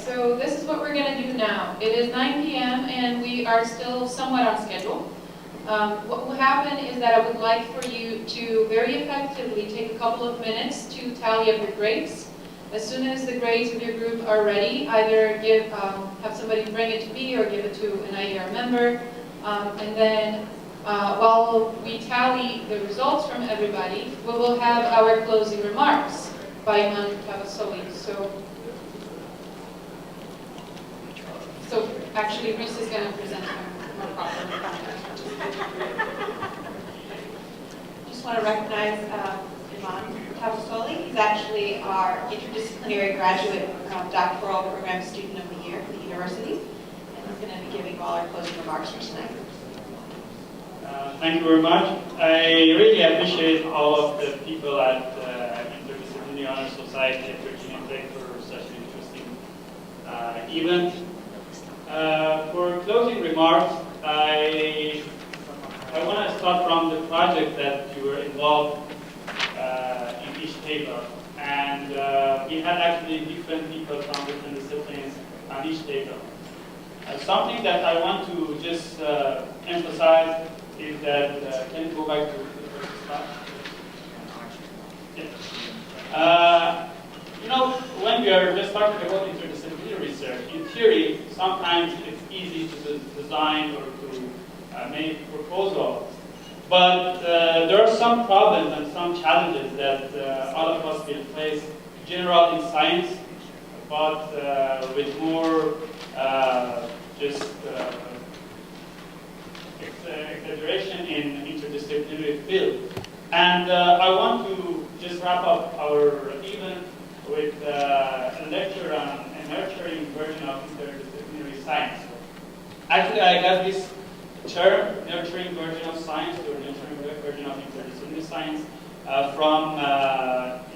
so this is what we're going to do now. It is 9 p.m. and we are still somewhat on schedule. What will happen is that I would like for you to very effectively take a couple of minutes to tally up your grades. As soon as the grades of your group are ready, either have somebody bring it to me or give it to an IDR member. And then while we tally the results from everybody, we will have our closing remarks by Iman Tavassoly. So actually, Reese is going to present more properly. Just want to recognize Iman Tavassoly. He's actually our interdisciplinary graduate doctoral program student of the year for the university. And he's going to be giving all our closing remarks for tonight. Thank you very much. I really appreciate all of the people at Interdisciplinary Honor Society at Virginia Tech for such an interesting event. For closing remarks, I want to start from the project that you were involved in each table. And we had actually different people from different disciplines on each table. Something that I want to just emphasize is that, can you go back to the first slide? Yeah. You know, when we are just talking about interdisciplinary research, in theory, sometimes it's easy to design or to make proposals. But there are some problems and some challenges that all of us will face, general in science, but with more exaggeration in interdisciplinary field. And I want to just wrap up our event with a lecture on a nurturing version of interdisciplinary science. Actually, I got this term, nurturing version of science, or nurturing version of interdisciplinary science, from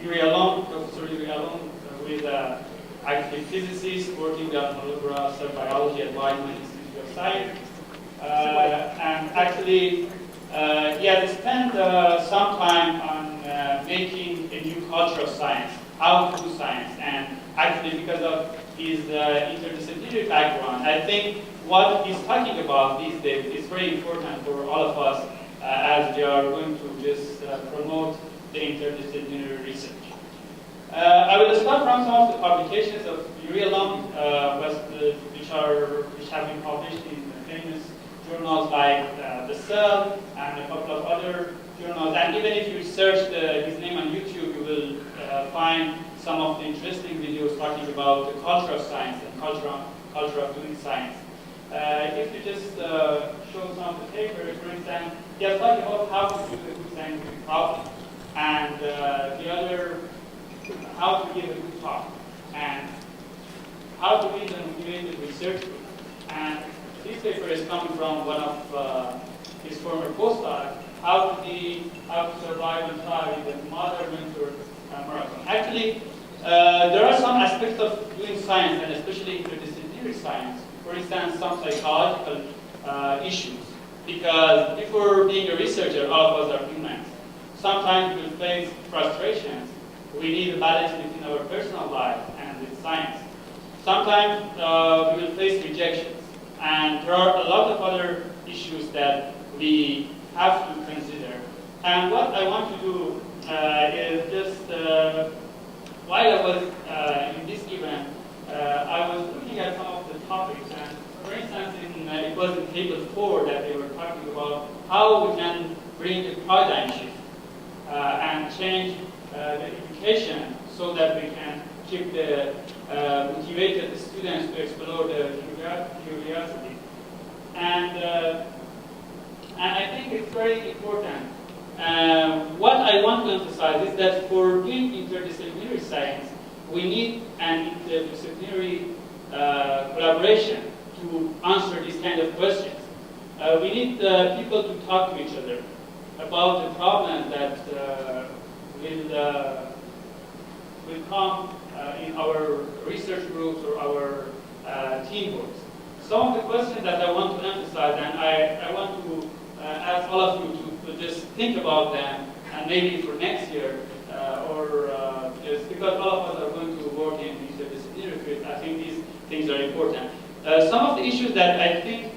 Yuri Alon, Professor Yuri Alon, who is actually physicist working on molecular cell biology at Weizmann Institute of Science. And actually, he had spent some time on making a new culture of science, how to do science. And actually, because of his interdisciplinary background, I think what he's talking about these days is very important for all of us as we are going to just promote the interdisciplinary research. I will start from some of the publications of Yuri Alon, which have been published in famous journals like The Cell and a couple of other journals. And even if you search his name on YouTube, you will find some of the interesting videos talking about the culture of science and culture of doing science. If you just show some of the papers, for instance, he has talked about how to do a good scientific problem, and the other, how to give a good talk, and how to lead a motivated research group. And this paper is coming from one of his former postdocs, how to survive and thrive in the modern winter marathon. Actually, there are some aspects of doing science, and especially interdisciplinary science, for instance, some psychological issues. Because before being a researcher, all of us are humans. Sometimes we will face frustrations. We need a balance between our personal life and with science. Sometimes we will face rejections. And there are a lot of other issues that we have to consider. And what I want to do is just, while I was in this event, I was looking at some of the topics. And for instance, it was in table 4 that they were talking about how we can bring a paradigm shift and change the education so that we can keep the motivated students to explore the curiosity. And I think it's very important. What I want to emphasize is that for doing interdisciplinary science, we need an interdisciplinary collaboration to answer these kind of questions. We need people to talk to each other about the problems that will come in our research groups or our team groups. Some of the questions that I want to emphasize, and I want to ask all of you to just think about them, and maybe for next year, or just because all of us are going to work in interdisciplinary fields, I think things are important. Some of the issues that I think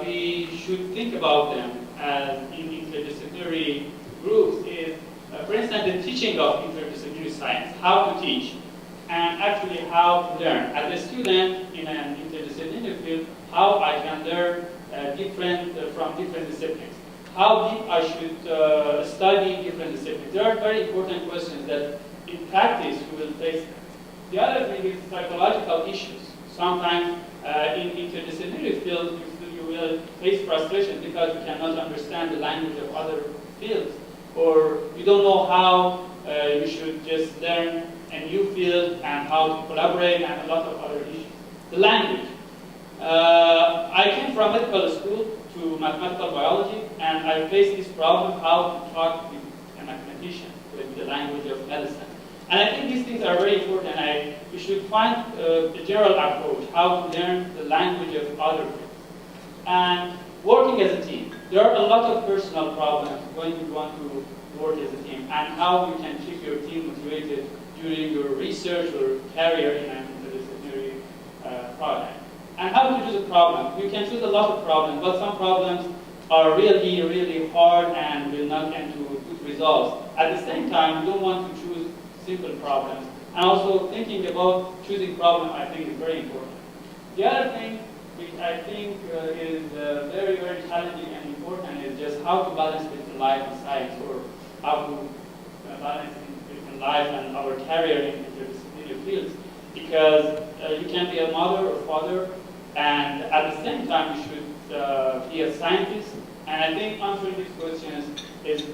we should think about them as in interdisciplinary groups is, for instance, the teaching of interdisciplinary science, how to teach, and actually how to learn. As a student in an interdisciplinary field, how I can learn from different disciplines. How deep I should study different disciplines. There are very important questions that in practice you will face them. The other thing is psychological issues. Sometimes in interdisciplinary fields you will face frustration because you cannot understand the language of other fields, or you don't know how you should just learn a new field and how to collaborate and a lot of other issues. The language. I came from medical school to mathematical biology, and I faced this problem, how to talk with a mathematician with the language of medicine. And I think these things are very important. We should find a general approach, how to learn the language of other fields. And working as a team. There are a lot of personal problems when you want to work as a team, and how you can keep your team motivated during your research or career in an interdisciplinary project. And how to choose a problem. You can choose a lot of problems, but some problems are really, really hard and will not end to good results. At the same time, you don't want to choose simple problems. And also thinking about choosing problems, I think, is very important. The other thing which I think is very, very challenging and important is just how to balance between life and science, or how to balance between life and our career in interdisciplinary fields. Because you can be a mother or father, and at the same time you should be a scientist. And I think answering these questions is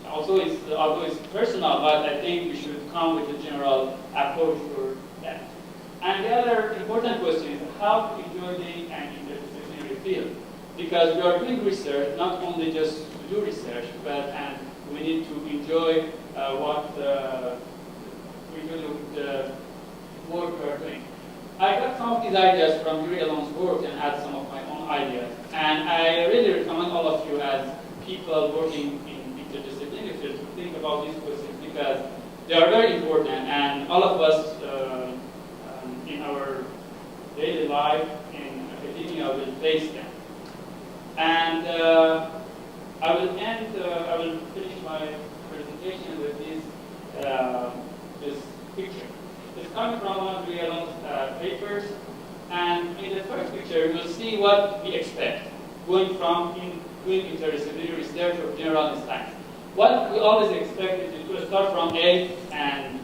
although it's personal, but I think we should come with a general approach for that. And the other important question is how to enjoy being an interdisciplinary field. Because we are doing research, not only just to do research, but and we need to enjoy what we do the work we are doing. I got some of these ideas from Yuri Alon's work and add some of my own ideas. And I really recommend all of you as people working in interdisciplinary fields to think about these questions, because they are very important, and all of us in our daily life in academia will face them. And I will finish my presentation with this picture. It's coming from one of Rielon's papers, and in the first picture you'll see what we expect going from doing interdisciplinary research or general science. What we always expect is to start from A and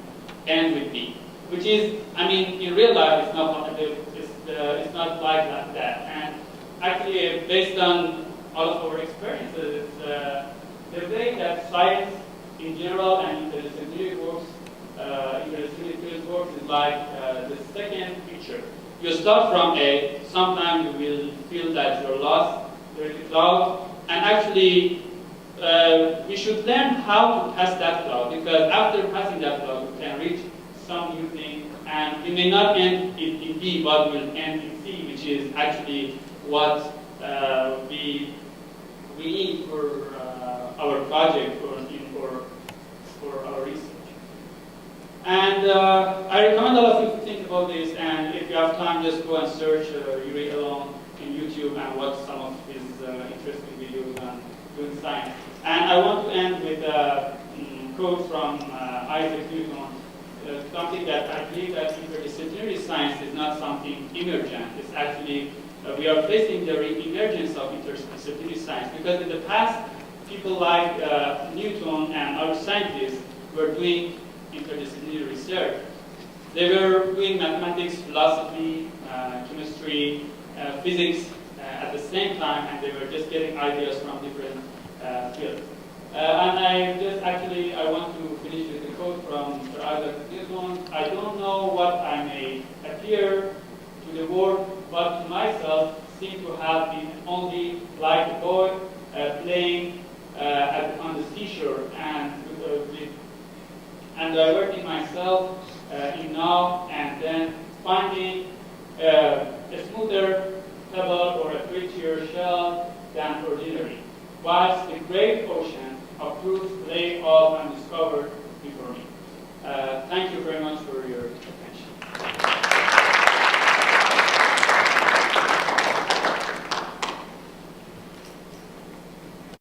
end with B, which is, I mean, in real life it's not like that. And actually, based on all of our experiences, the way that science in general and interdisciplinary works, interdisciplinary fields works is like the second picture. You start from A, sometimes you will feel that you're lost, there is a cloud, and actually we should learn how to pass that cloud, because after passing that cloud you can reach some new thing, and we may not end in B, but we'll end in C, which is actually what we need for our project or for our research. And I recommend all of you to think about this, and if you have time, just go and search Yuri Alon in YouTube and watch some of his interesting videos on doing science. And I want to end with a quote from Isaac Newton, something that I believe that interdisciplinary science is not something emergent. It's actually, we are facing the re-emergence of interdisciplinary science, because in the past, people like Newton and other scientists were doing interdisciplinary research. They were doing mathematics, philosophy, chemistry, physics at the same time, and they were just getting ideas from different fields. And I want to finish with a quote from Sir Isaac Newton. I don't know what I may appear to the world, but to myself seem to have been only like a boy playing on the seashore and diverting myself in now and then, finding a smoother pebble or a prettier shell than ordinary, whilst the great ocean of truth lay all undiscovered before me. Thank you very much for